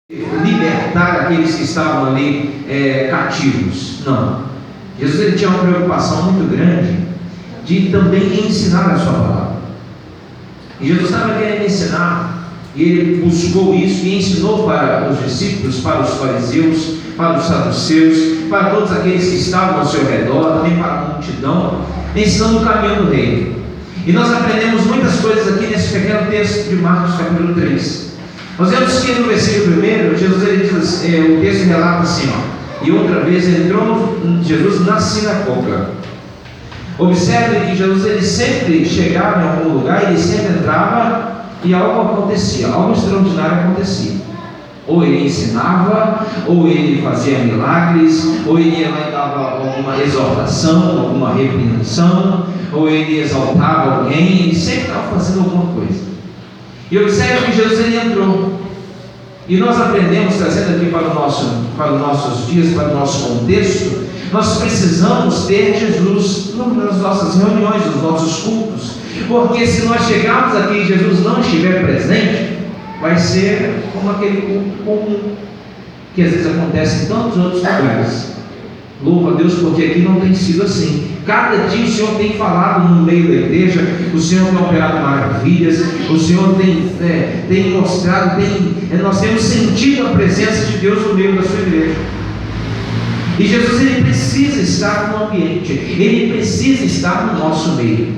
libertar aqueles que estavam ali cativos. Não. Jesus ele tinha uma preocupação muito grande de também ensinar a sua palavra. E Jesus estava querendo ensinar, e ele buscou isso e ensinou para os discípulos, para os fariseus, para os saduceus, para todos aqueles que estavam ao seu redor, também para a multidão, ensinando o caminho do reino. E nós aprendemos muitas coisas aqui nesse pequeno texto de Marcos capítulo 3. Nós vemos que no versículo 1, Jesus ele diz, o texto relata assim, e outra vez entrou Jesus na sinagoga. Observe que Jesus ele sempre chegava em algum lugar, ele sempre entrava e algo acontecia, algo extraordinário acontecia. Ou ele ensinava, ou ele fazia milagres, ou ele ia lá e dava alguma exortação, alguma repreensão, ou ele exaltava alguém, ele sempre estava fazendo alguma coisa. E observe que Jesus ele entrou. E nós aprendemos, trazendo aqui para os nossos dias, para o nosso contexto, nós precisamos ter Jesus nas nossas reuniões, nos nossos cultos. Porque se nós chegarmos aqui e Jesus não estiver presente, vai ser como aquele culto comum, que às vezes acontece em tantos outros lugares. Louva a Deus, porque aqui não tem sido assim. Cada dia o Senhor tem falado no meio da igreja, o Senhor tem operado maravilhas, o Senhor tem mostrado, nós temos sentido a presença de Deus no meio da sua igreja. E Jesus ele precisa estar no ambiente, ele precisa estar no nosso meio.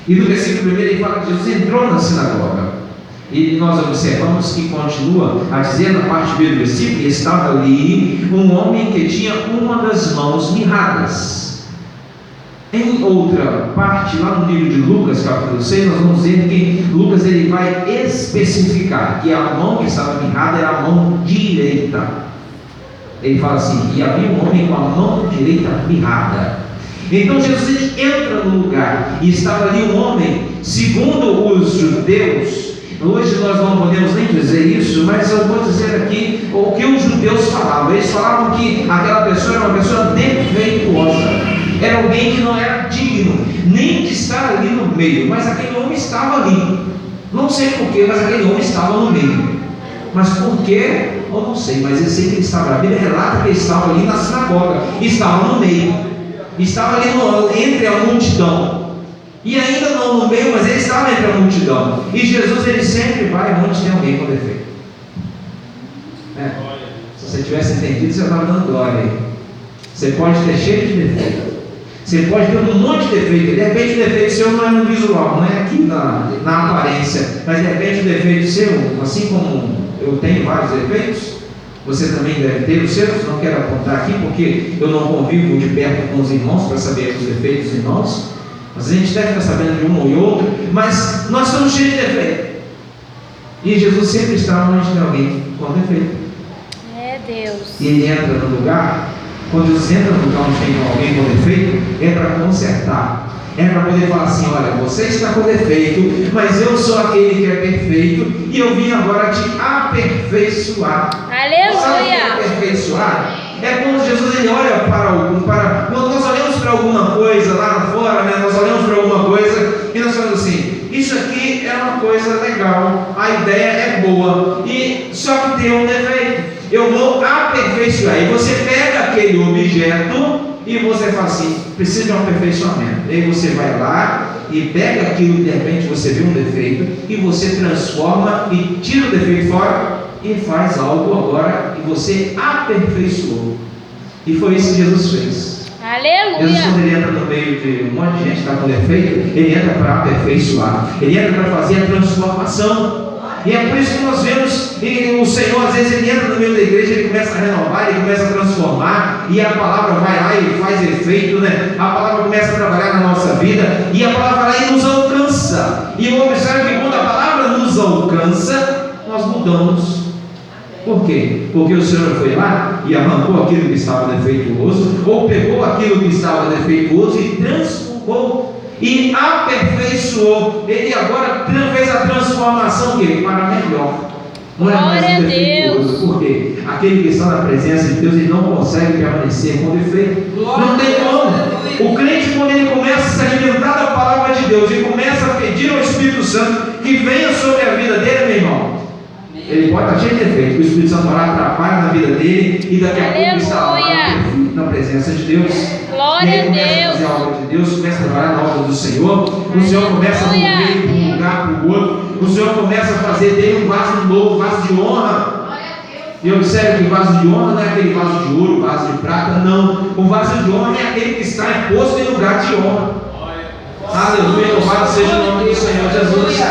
E no versículo 1 ele fala que Jesus entrou na sinagoga. E nós observamos que continua a dizer na parte B do versículo: estava ali um homem que tinha uma das mãos mirradas. Em outra parte, lá no livro de Lucas, capítulo 6, nós vamos ver que Lucas ele vai especificar que a mão que estava mirrada era a mão direita. Ele fala assim: e havia um homem com a mão direita mirrada. Então Jesus ele entra no lugar, e estava ali um homem, segundo os judeus. Hoje nós não podemos nem dizer isso, mas eu vou dizer aqui o que os judeus falavam. Eles falavam que aquela pessoa era uma pessoa defeituosa, era alguém que não era digno nem de estar ali no meio, mas aquele homem estava ali. Não sei porquê, mas aquele homem estava no meio. Mas por quê? Eu não sei, mas eu sei que ele estava. A Bíblia relata que ele estava ali na sinagoga, estava no meio, estava ali entre a multidão. E ainda não no meio, mas ele estava entre a multidão. E Jesus ele sempre vai onde tem alguém com defeito. Se você tivesse entendido, você estava dando glória aí. Você pode ter cheio de defeito, você pode ter um monte de defeito. De repente o defeito seu não é no visual, não é aqui na aparência, mas de repente o defeito seu, assim como eu tenho vários defeitos, você também deve ter os seus. Não quero apontar aqui porque eu não convivo de perto com os irmãos para saber os defeitos dos irmãos. Mas a gente deve estar sabendo de um ou outro, mas nós estamos cheios de defeito. E Jesus sempre está onde tem alguém com defeito. Deus. E ele entra no lugar, quando Jesus entra no lugar onde tem alguém com defeito, é para consertar. É para poder falar assim: olha, você está com defeito, mas eu sou aquele que é perfeito, e eu vim agora te aperfeiçoar. Aleluia! Sabe o que é aperfeiçoar? É quando Jesus ele olha quando nós olhamos para alguma coisa lá fora, nós olhamos para alguma coisa e nós falamos assim: isso aqui é uma coisa legal, a ideia é boa, e só que tem um defeito, eu vou aperfeiçoar. E você pega aquele objeto e você fala assim: precisa de um aperfeiçoamento. E aí você vai lá e pega aquilo que de repente você vê um defeito, e você transforma e tira o defeito fora e faz algo agora, e você aperfeiçoou. E foi isso que Jesus fez. Aleluia! Jesus, quando ele entra no meio de um monte de gente que está com defeito, ele entra para aperfeiçoar, ele entra para fazer a transformação. E é por isso que nós vemos, e o Senhor às vezes ele entra no meio da igreja, ele começa a renovar, ele começa a transformar, e a palavra vai lá e faz efeito, a palavra começa a trabalhar na nossa vida, e a palavra vai lá e nos alcança. E eu observo que quando a palavra nos alcança, nós mudamos. Por quê? Porque o Senhor foi lá e arrancou aquilo que estava defeituoso, ou pegou aquilo que estava defeituoso e transformou e aperfeiçoou. Ele agora fez a transformação para melhor. Não é mais um defeituoso. Por quê? Aquele que está na presença de Deus, ele não consegue permanecer com defeito. Não tem como. O crente, quando ele começa a se alimentar da palavra de Deus e começa a pedir ao Espírito Santo que venha sobre a vida dele, meu irmão, ele pode estar cheio de defeito, o Espírito Santo daqui a pouco está lá na presença de Deus. Glória e aí começa a Deus. a fazer a obra de Deus, começa a trabalhar na obra do Senhor. O Senhor começa a mover de um lugar para o outro. O Senhor começa a fazer dele um vaso novo, um vaso de honra. E observe que o vaso de honra não é aquele vaso de ouro, vaso de prata, não. O vaso de honra é aquele que está posto em lugar de honra. Aleluia, louvado seja o nome do Senhor Jesus.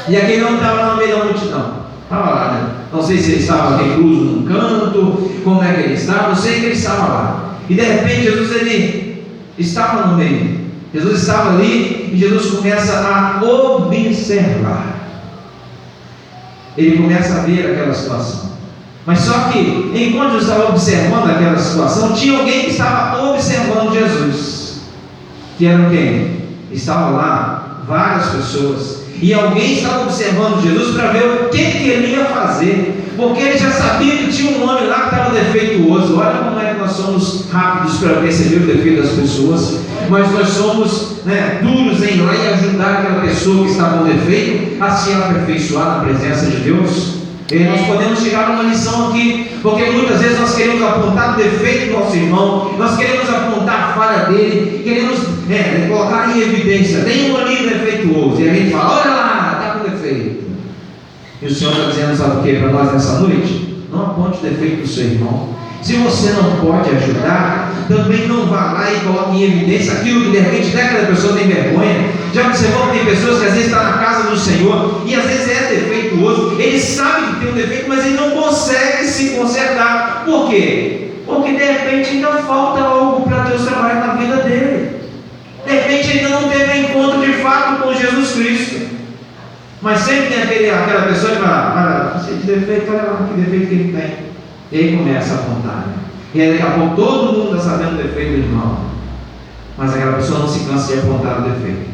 E aquele não estava no meio da multidão, estava lá, né? Não sei se ele estava recluso num canto, como é que ele estava, eu sei que ele estava lá. E de repente Jesus, ele estava no meio. Jesus estava ali e Jesus começa a observar. Ele começa a ver aquela situação. Mas só que, enquanto Jesus estava observando aquela situação, tinha alguém que estava observando Jesus. Que era quem? Estava lá várias pessoas. E alguém estava observando Jesus para ver o que ele ia fazer. Porque ele já sabia que tinha um homem lá que estava defeituoso. Olha como é que nós somos rápidos para perceber o defeito das pessoas. Mas nós somos duros em ir lá e ajudar aquela pessoa que está com defeito a se aperfeiçoar na presença de Deus. E nós podemos chegar a uma lição aqui, porque muitas vezes nós queremos apontar o defeito do nosso irmão, nós queremos apontar a falha dele, queremos colocar em evidência, tem um ali defeituoso, e a gente fala, olha lá, está com defeito. E o Senhor está dizendo, sabe o que para nós nessa noite? Não aponte o defeito do seu irmão. Se você não pode ajudar, também não vá lá e coloque em evidência aquilo que de repente até aquela pessoa tem vergonha. Já observou que tem pessoas que às vezes estão na casa do Senhor e às vezes é defeituoso, ele sabe que tem um defeito, mas ele não consegue se consertar. Por quê? Porque de repente ainda falta algo para Deus trabalhar na vida dele. De repente ainda não teve encontro de fato com Jesus Cristo. Mas sempre tem aquela pessoa que fala, olha, esse defeito, olha lá que defeito que ele tem. E aí começa a apontar, E aí daqui a pouco todo mundo está sabendo o defeito do irmão. Mas aquela pessoa não se cansa de apontar o defeito.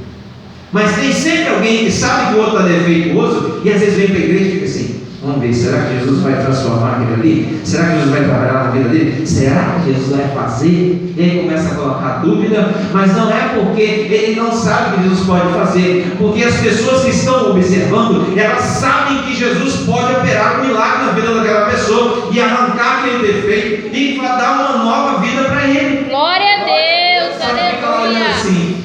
Mas tem sempre alguém que sabe que o outro está defeituoso e às vezes vem para a igreja e fica assim, vamos ver, será que Jesus vai transformar aquele ali? Será que Jesus vai trabalhar na vida dele? Será que Jesus vai fazer? E aí começa a colocar dúvida, mas não é porque ele não sabe que Jesus pode fazer, porque as pessoas que estão observando, elas sabem que Jesus pode operar um milagre na vida daquela pessoa e arrancar aquele defeito e dar uma nova vida para ele. Glória a Deus, aleluia. Assim,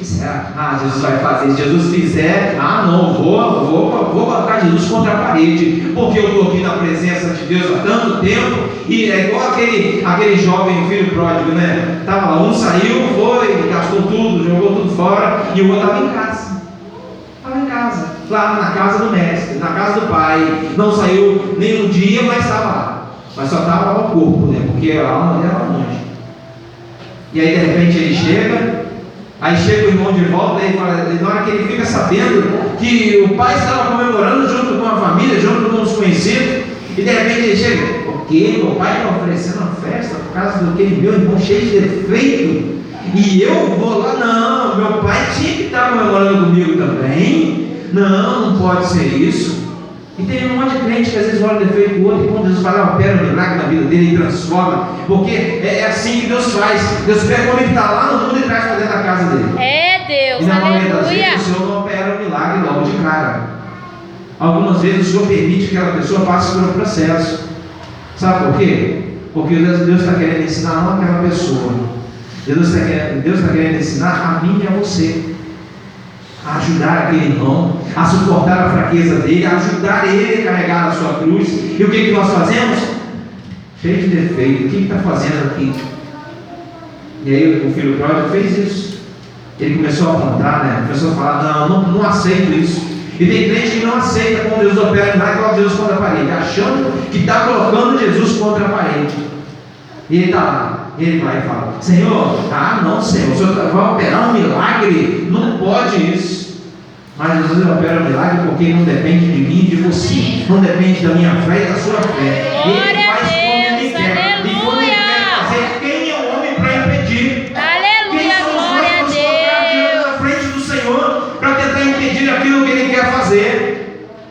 Jesus vai fazer. Se Jesus fizer, não, vou colocar Jesus contra a parede, porque eu estou aqui na presença de Deus há tanto tempo. E é igual aquele jovem filho pródigo, Estava lá, um saiu, foi, gastou tudo, jogou tudo fora, e o outro estava em casa. Estava em casa, lá na casa do mestre, na casa do pai. Não saiu nem um dia, mas estava lá. Mas só estava lá o corpo, porque a alma dele era longe. E aí de repente ele chega. Aí chega o irmão de volta e fala, na hora que ele fica sabendo que o pai estava comemorando junto com a família, junto com os conhecidos, e de repente ele chega, o quê? Meu pai está oferecendo uma festa por causa daquele meu irmão cheio de defeito, e eu vou lá? Não, meu pai tinha que estar comemorando comigo também. Não pode ser isso. E tem um monte de crente que às vezes olha o defeito do outro, e quando Deus fala, opera um milagre na vida dele e transforma, porque é assim que Deus faz. Deus pega quando ele está lá no mundo e traz para dentro da casa dele. É Deus, e na maioria das aleluia. vezes o Senhor não opera um milagre logo de cara. Algumas vezes o Senhor permite que aquela pessoa passe por um processo. Sabe por quê? Porque Deus está querendo ensinar não aquela pessoa. Deus está querendo ensinar a mim e a você. A ajudar aquele irmão, a suportar a fraqueza dele, a ajudar ele a carregar a sua cruz. E o que nós fazemos? Cheio de defeito. O que está fazendo aqui? E aí o filho pródigo fez isso. Ele começou a apontar, começou a falar, não aceito isso. E tem crente que não aceita quando Deus opera lá e coloca Jesus contra a parede, achando que está colocando Jesus contra a parede. E ele está lá. Ele vai e fala, Senhor, não Senhor, o Senhor vai operar um milagre, não pode isso. Mas Jesus opera um milagre porque não depende de mim e de você, não depende da minha fé e da sua fé. Ele faz como ele quer, e quando ele quer fazer, quem é o homem para impedir? Quem somos nós para nos colocar diante da frente do Senhor para tentar impedir aquilo que ele quer fazer?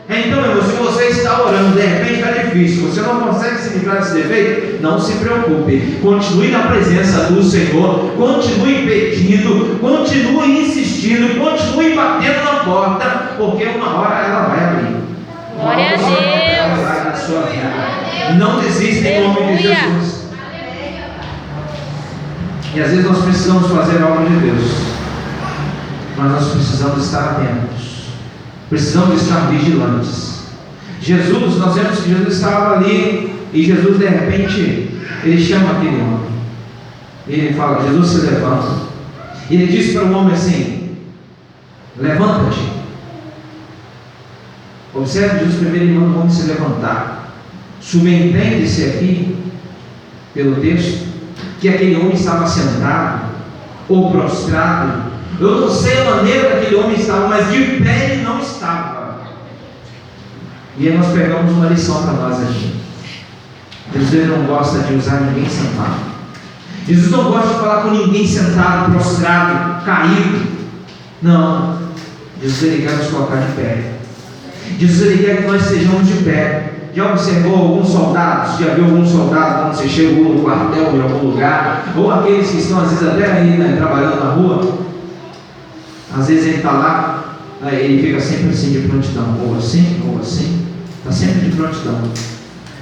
Então, meu irmão, se você está orando, de repente está difícil, você não consegue se livrar desse defeito, não se preocupe, continue na presença do Senhor, continue pedindo, continue insistindo, continue batendo na porta, porque uma hora ela vai abrir. Glória a Deus. Na sua vida. Não desista em nome de Jesus. E às vezes nós precisamos fazer a obra de Deus, mas nós precisamos estar atentos, precisamos estar vigilantes. Jesus, nós vemos que Jesus estava ali, e Jesus de repente, ele chama aquele homem, ele fala, Jesus se levanta, e ele diz para o homem assim: levanta-te. Observe, Jesus primeiro ele manda o homem se levantar. Subentende-se aqui, pelo texto, que aquele homem estava sentado ou prostrado. Eu não sei a maneira que aquele homem estava, mas de pé ele não estava. E aí nós pegamos uma lição para nós aqui. Jesus não gosta de usar ninguém sentado. Jesus não gosta de falar com ninguém sentado, prostrado, caído. Não. Jesus ele quer nos colocar de pé. Jesus ele quer que nós estejamos de pé. Já observou alguns soldados? Já viu algum soldado quando você chegou no quartel em algum lugar? Ou aqueles que estão às vezes até aí, né, trabalhando na rua? Às vezes ele está lá, ele fica sempre assim de prontidão, ou assim, está sempre de prontidão.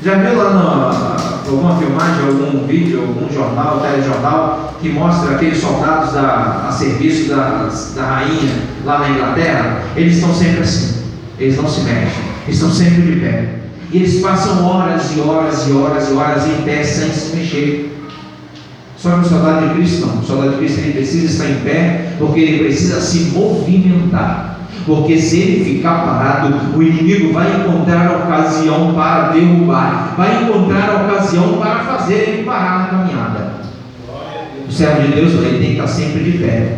Já viu lá alguma filmagem, algum vídeo, algum jornal, telejornal, que mostra aqueles soldados a serviço da rainha lá na Inglaterra? Eles estão sempre assim, eles não se mexem, eles estão sempre de pé. E eles passam horas e horas e horas e horas em pé sem se mexer. Só que o soldado de Cristo não. O soldado de Cristo ele precisa estar em pé, porque ele precisa se movimentar. Porque se ele ficar parado, o inimigo vai encontrar a ocasião para derrubar, vai encontrar a ocasião para fazer ele parar na caminhada. O servo de Deus ele tem que estar sempre de pé.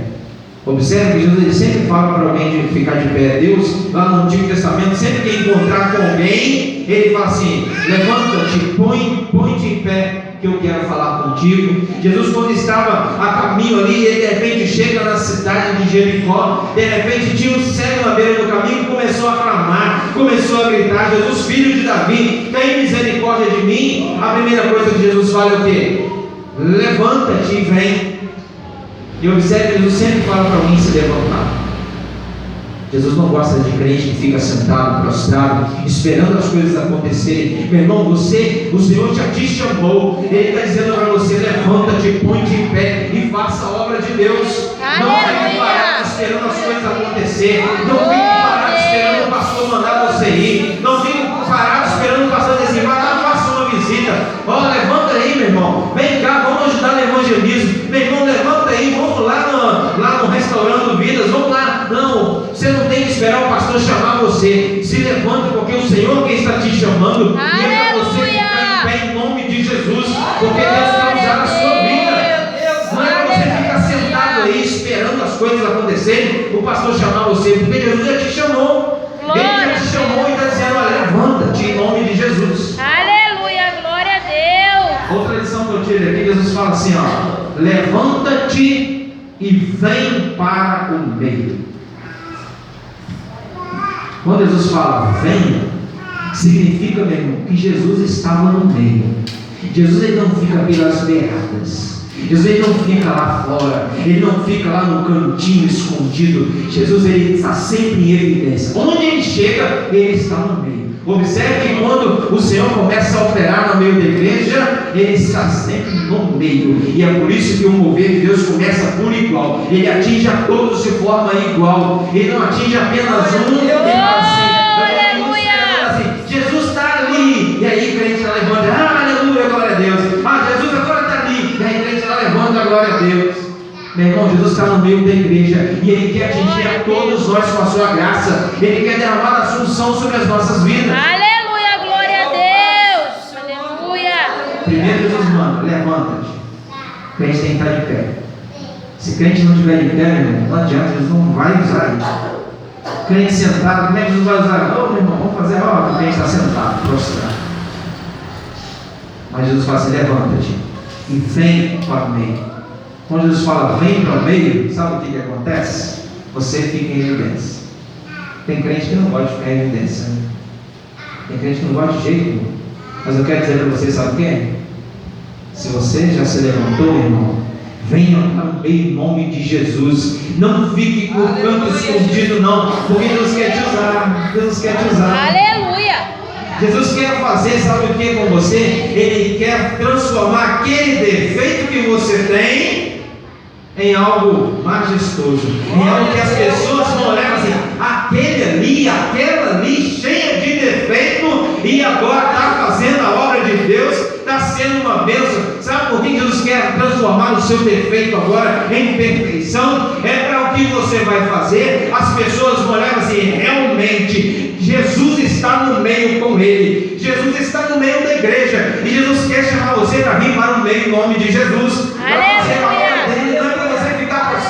Observe que Jesus ele sempre fala para alguém de ficar de pé. Deus, lá no Antigo Testamento, sempre que encontrar com alguém, ele fala assim: levanta-te, põe-te em pé, que eu quero falar contigo. Jesus, quando estava a caminho ali, ele de repente chega na cidade de Jericó. De repente tinha um cego na beira do caminho, começou a clamar, começou a gritar: Jesus, filho de Davi, tem misericórdia de mim. A primeira coisa que Jesus fala é o quê? Levanta-te e vem. E observe que Jesus sempre fala para alguém se levantar. Jesus não gosta de crente que fica sentado, prostrado, esperando as coisas acontecerem. Meu irmão, o Senhor já te chamou. Ele está dizendo para você: levanta-te, põe-te em pé e faça a obra de Deus. Não fique parado esperando as coisas acontecer. Não fique parado esperando o pastor mandar você ir. Não fique parado esperando o pastor dizer: vai lá, faça uma visita. Levanta aí, meu irmão. Vem cá, vamos ajudar no evangelismo. Meu irmão, levanta aí, vamos lá no restaurando vidas. Vamos lá. Não, você não tem que esperar o pastor chamar você. Se levanta, porque o Senhor quem está te chamando. E é para você ficar em pé em nome de Jesus, porque Deus quer usar a sua vida. Não é para você ficar sentado aí esperando as coisas acontecerem, o pastor chamar você, porque Jesus já te chamou. Ele já te chamou e está dizendo: olha, levanta-te em nome de Jesus. Aleluia, glória a Deus. Outra lição que eu tirei aqui, Jesus fala assim: levanta-te e vem para o meio. Quando Jesus fala vem, significa, meu irmão, que Jesus estava no meio. Jesus ele não fica pelas beiradas. Jesus ele não fica lá fora. Ele não fica lá no cantinho escondido. Jesus ele está sempre em evidência. Onde ele chega, ele está no meio. Observe que quando o Senhor começa a operar no meio da igreja, Ele está sempre no meio. E é por isso que o mover de Deus começa por igual. Ele atinge a todos de forma igual. Ele não atinge apenas um. Ele fala assim: Jesus está ali. E aí a crente ela levanta: aleluia, glória a Deus. Jesus agora está ali. E aí a crente ela levanta: glória a Deus. Meu irmão, Jesus está no meio da igreja e Ele quer atingir a todos nós com a sua graça. Ele quer derramar a sua unção sobre as nossas vidas. Aleluia, glória a Deus. Aleluia. Primeiro Jesus manda: levanta-te. O crente tem que estar de pé. Se o crente não estiver de pé, meu irmão, não adianta, Jesus não vai usar isso. Crente sentado, como é que Jesus vai usar? Meu irmão, vamos fazer, o crente está sentado, prostrado. Mas Jesus fala assim: levanta-te e vem para o meio. Quando Jesus fala vem para o meio, sabe o que acontece? Você fica em evidência. Tem crente que não gosta de ficar em evidência, né? Tem crente que não gosta de jeito nenhum. Mas eu quero dizer para você, sabe o que? Se você já se levantou, irmão, venha para o meio em nome de Jesus. Não fique por canto escondido, não, porque Deus quer te usar. Deus quer te usar. Aleluia. Jesus quer fazer, sabe o que com você? Ele quer transformar aquele defeito que você tem em algo majestoso, em algo que as pessoas vão olhar assim: aquela ali cheia de defeito, e agora está fazendo a obra de Deus, está sendo uma bênção. Sabe por que Jesus quer transformar o seu defeito agora em perfeição? É para o que você vai fazer, as pessoas vão olhar assim: realmente Jesus está no meio com ele, Jesus está no meio da igreja, e Jesus quer chamar você para vir para o meio em nome de Jesus.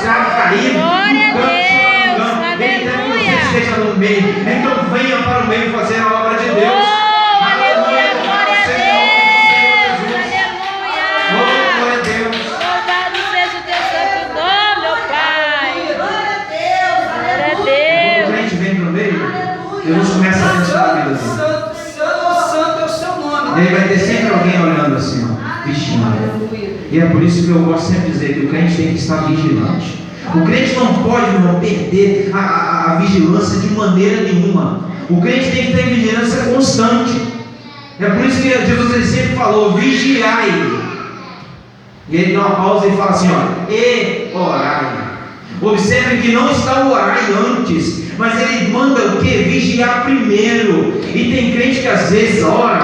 Caído, Glória a Deus, aleluia. Esteja no meio, então venha para o meio fazer a obra de Deus. Oh, aleluia, glória a Deus, aleluia. Oh, glória a Deus. Louvado seja o teu santo nome, meu Pai. Glória a Deus. Quando o crente vem para o meio, Deus começa a abençoar a vida dele. Santo é o seu nome. E aí vai ter sempre alguém olhando assim, ó, vigiando. E é por isso que eu gosto sempre de dizer que o crente tem que estar vigilante. O crente não pode, não perder a vigilância de maneira nenhuma. O crente tem que ter vigilância constante. É por isso que Jesus ele sempre falou: vigiai. E ele dá uma pausa e fala assim: ó, e orai. Observe que não está o orai antes, mas ele manda o que? Vigiar primeiro. E tem crente que às vezes ora,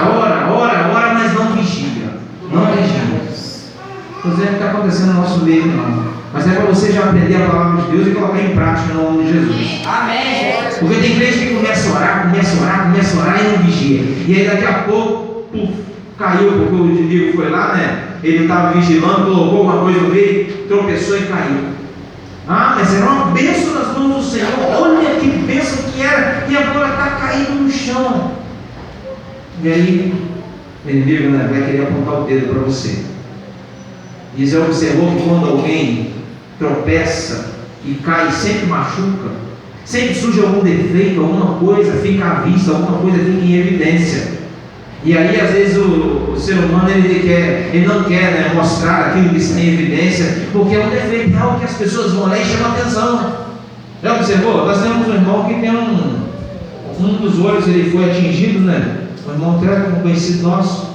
mas não vigia. Não vigia. Não é o que está acontecendo no nosso meio, não. Mas é para você já aprender a palavra de Deus e colocar em prática no nome de Jesus. Amém. Porque tem crente que começa a orar e não vigia. E aí daqui a pouco, caiu, porque o inimigo foi lá, né? Ele estava vigilando, colocou alguma coisa no meio, tropeçou e caiu. Ah, mas era uma bênção nas mãos do Senhor. Olha que bênção que era. E agora está caído no chão. E aí, o inimigo, né, vai querer apontar o dedo para você. E você observou que quando alguém tropeça e cai, sempre machuca, sempre surge algum defeito, alguma coisa fica à vista, alguma coisa fica em evidência. E aí às vezes o ser humano ele não quer, né, mostrar aquilo que está em evidência, porque é um defeito, é algo que as pessoas vão lá e chamam atenção. Já observou? Nós temos um irmão que tem um dos olhos, ele foi atingido, né? Um irmão até conhecido nosso.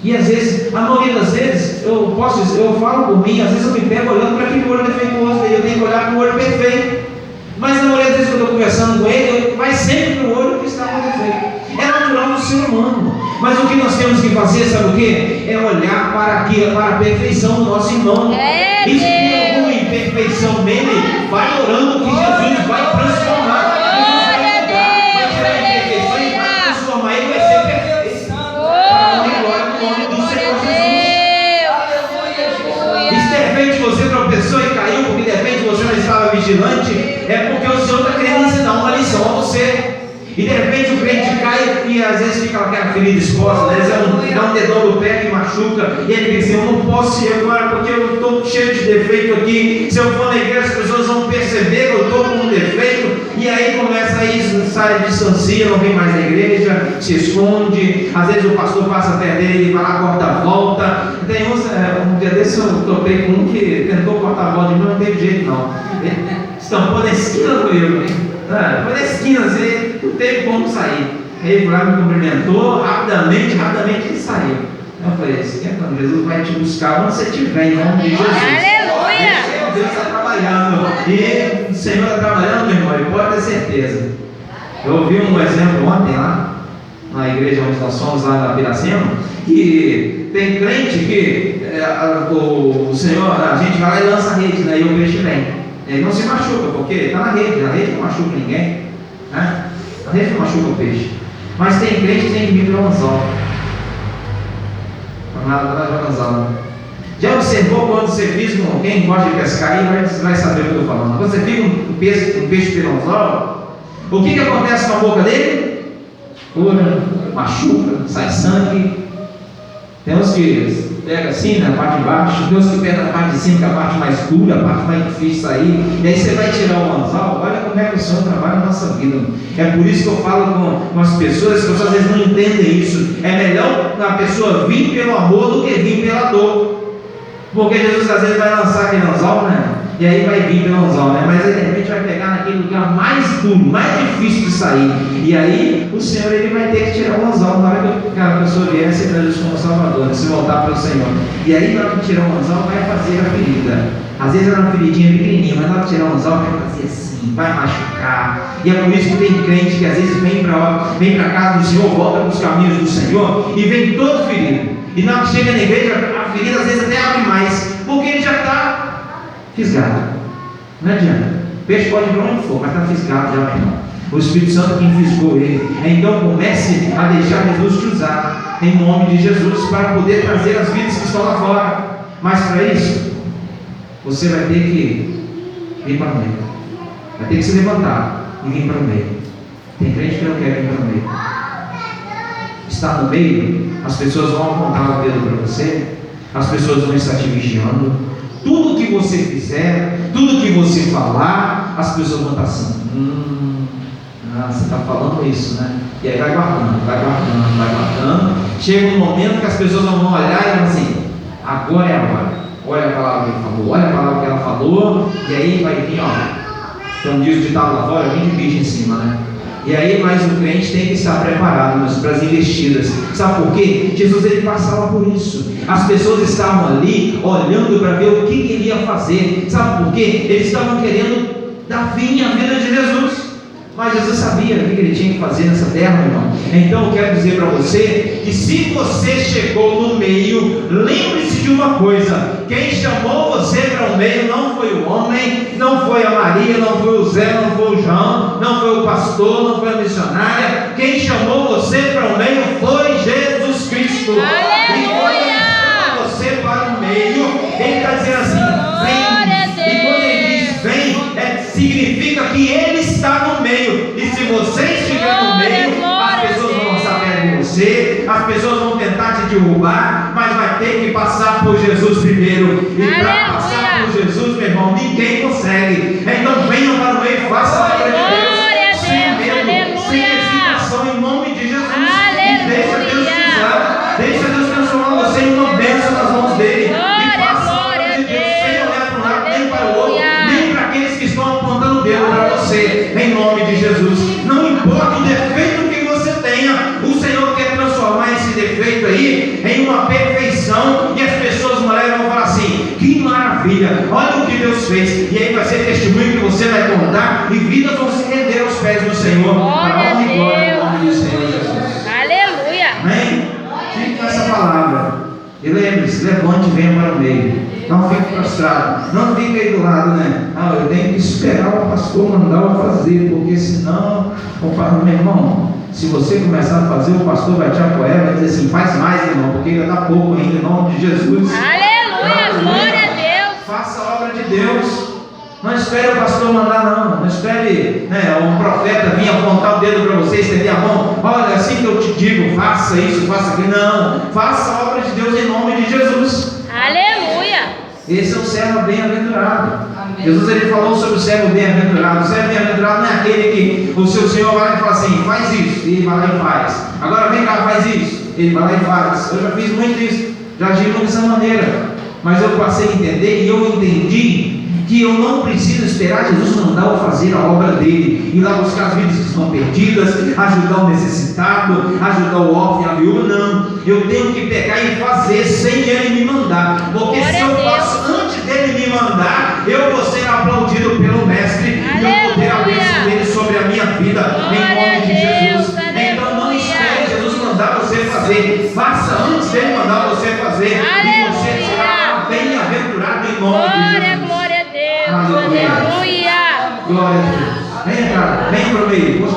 E às vezes, a maioria das vezes, eu falo por mim, às vezes eu me pego olhando para aquele olho defeituoso dele, eu tenho que olhar para o olho perfeito. Mas na maioria das vezes que eu estou conversando com ele, vai sempre para o olho que está com defeito. É natural do ser humano. Mas o que nós temos que fazer, sabe o quê? É olhar para a perfeição do nosso irmão. E se tem alguma imperfeição nele, vai orando que Jesus vai transformar. Vigilante, é porque o Senhor está querendo ensinar uma lição a você. E de repente o crente cai e às vezes fica aquela ferida exposta, né? Dá um dedão no pé que machuca, e ele diz assim: eu não posso ir agora porque eu estou cheio de defeito aqui. Se eu for na igreja, as pessoas vão perceber que eu estou com um defeito, e aí começa isso, sai, distancia, não vem mais na igreja, se esconde. Às vezes o pastor passa perto dele, ele vai lá, corta a volta. Tem um dia desse eu topei com um que tentou cortar a volta de mim, não teve jeito não. Ele estampou na esquina do eu, foi na esquina, assim, não teve como sair. Aí ele foi lá, me cumprimentou, rapidamente ele saiu. Eu falei: esquenta, Jesus vai te buscar onde você estiver, em nome de Jesus. Aleluia! Deus está trabalhando, e o Senhor está trabalhando, meu irmão, e pode ter certeza. Eu ouvi um exemplo ontem lá, na igreja onde nós fomos, lá na Piracema, que tem crente que o Senhor, a gente vai lá e lança a rede, né, e o peixe vem. Ele não se machuca, porque está na rede, a rede não machuca ninguém, né? A rede não machuca o peixe. Mas tem crente que tem que vir pelo anzol. Já observou quando você fica com alguém que gosta de pescar aí, vai saber o que eu estou falando. Quando você fica um peixe pelo anzol, o que acontece com a boca dele? Cura, machuca, sai sangue. Tem uns que pega assim, na parte de baixo, tem uns que pega na parte de cima, que é a parte mais dura, a parte mais difícil de sair. E aí você vai tirar o anzol. Olha como é que o Senhor trabalha na nossa vida. É por isso que eu falo com as pessoas às vezes não entendem isso. É melhor a pessoa vir pelo amor do que vir pela dor. Porque Jesus às vezes vai lançar aquele anzol, né? e aí vai vir pelo anzol, né? Mas aí de repente vai pegar naquele lugar mais duro, mais difícil de sair, e aí o Senhor ele vai ter que tirar o anzol na hora que a pessoa vier aceitar Jesus como Salvador, né? Se voltar para o Senhor, e aí na hora que tirar o anzol vai fazer a ferida. Às vezes era uma feridinha pequenininha, mas na hora que tirar o anzol vai fazer assim, vai machucar. E é por isso que tem crente que às vezes vem para casa do Senhor, volta para os caminhos do Senhor e vem todo ferido. E na hora que chega na igreja, a ferida às vezes até abre mais, porque ele já está fisgado. Não adianta. O peixe pode ir para onde for, mas está fisgado já, meu irmão. O Espírito Santo quem fisgou ele. Então comece a deixar Jesus te usar, em nome de Jesus, para poder trazer as vidas que estão lá fora. Mas para isso, você vai ter que vir para o meio. Vai ter que se levantar e vir para o meio. Tem crente que não quer vir para o meio. Está no meio, as pessoas vão apontar o dedo para você, as pessoas vão estar te vigiando. Tudo que você fizer, tudo que você falar, as pessoas vão estar assim: você está falando isso, né? E aí vai guardando, vai guardando, vai guardando. Chega um momento que as pessoas vão olhar e vão assim: agora é a hora. Olha a palavra que ele falou, olha a palavra que ela falou, e aí vai vir, como diz o ditado lá fora, vem de bicho em cima, né? E aí, mas o crente tem que estar preparado para as investidas. Sabe por quê? Jesus ele passava por isso. As pessoas estavam ali olhando para ver o que ele ia fazer. Sabe por quê? Eles estavam querendo dar fim à vida de Jesus. Mas Jesus sabia o que ele tinha que fazer nessa terra, meu irmão. Então eu quero dizer para você que se você chegou no meio, lembre-se de uma coisa: quem chamou você para o meio não foi o homem, não foi a Maria, não foi o Zé, não foi o João, não foi o pastor, não foi a missionária. Quem chamou você para o meio foi Jesus Cristo. Aleluia! E quando ele chama você para o meio, ele está dizendo assim: vem. E quando ele diz vem, significa que ele está no meio. E se você estiver no meio, as pessoas vão passar perto de você, as pessoas vão tentar te derrubar, mas vai ter que passar por Jesus primeiro. E para passar por Jesus, meu irmão, ninguém consegue. Então venham para o meio e façam a obra de Deus, sem medo, sem hesitação, em nome de Jesus. E deixa Deus te usar, deixa Deus transformar você em uma bênção nas mãos dele. E faça a obra de Deus sem olhar para um lado nem para o outro, nem para aqueles que estão apontando o dedo para você, em nome de Jesus. Não importa o defeito que você tenha, o Senhor quer transformar esse defeito aí em uma perfeição, e as pessoas mulheres vão falar assim: que maravilha, olha o que Deus fez. E aí vai ser testemunho que você vai contar, e vidas vão se render aos pés do Senhor, para a honra e glória em nome do Senhor Jesus. Aleluia! Amém? Fique com essa palavra. E lembre-se, levante e venha para o meio. Não fique prostrado. Não fique aí do lado, né? Eu tenho que esperar o pastor mandar eu fazer, porque senão, meu irmão, se você começar a fazer, o pastor vai te apoiar, vai dizer assim: faz mais, irmão, porque ainda está pouco ainda, em nome de Jesus. Aleluia! Glória a Deus! Faça a obra de Deus. Não espere o pastor mandar, não. Não espere um profeta vir apontar o dedo para você, estender a mão. Olha, assim que eu te digo, faça isso, faça aquilo. Não, faça a obra de Deus em nome de Jesus. Aleluia! Esse é o servo bem-aventurado. Jesus ele falou sobre o servo bem-aventurado. O servo bem-aventurado não é aquele que o seu Senhor vai lá e fala assim: faz isso, e ele vai lá e faz. Agora vem cá, faz isso, ele vai lá e faz. Eu já fiz muito isso, já agi dessa maneira. Mas eu passei a entender, e eu entendi que eu não preciso esperar Jesus mandar eu fazer a obra dele, ir lá buscar as vidas que estão perdidas, ajudar o necessitado, ajudar o órfão e a viúva. Não, eu tenho que pegar e fazer sem ele me mandar, porque se eu faço antes dele me mandar, eu vou ser aplaudido pelo mestre, e eu vou ter a bênção dele sobre a minha vida, em nome de Jesus. Então não espere Jesus mandar você fazer, faça antes dele mandar você fazer, e você será bem-aventurado em nome de Jesus. Glória a Deus! Aleluia! Aleluia! Glória a Deus. Venha, cara, venha para o meio.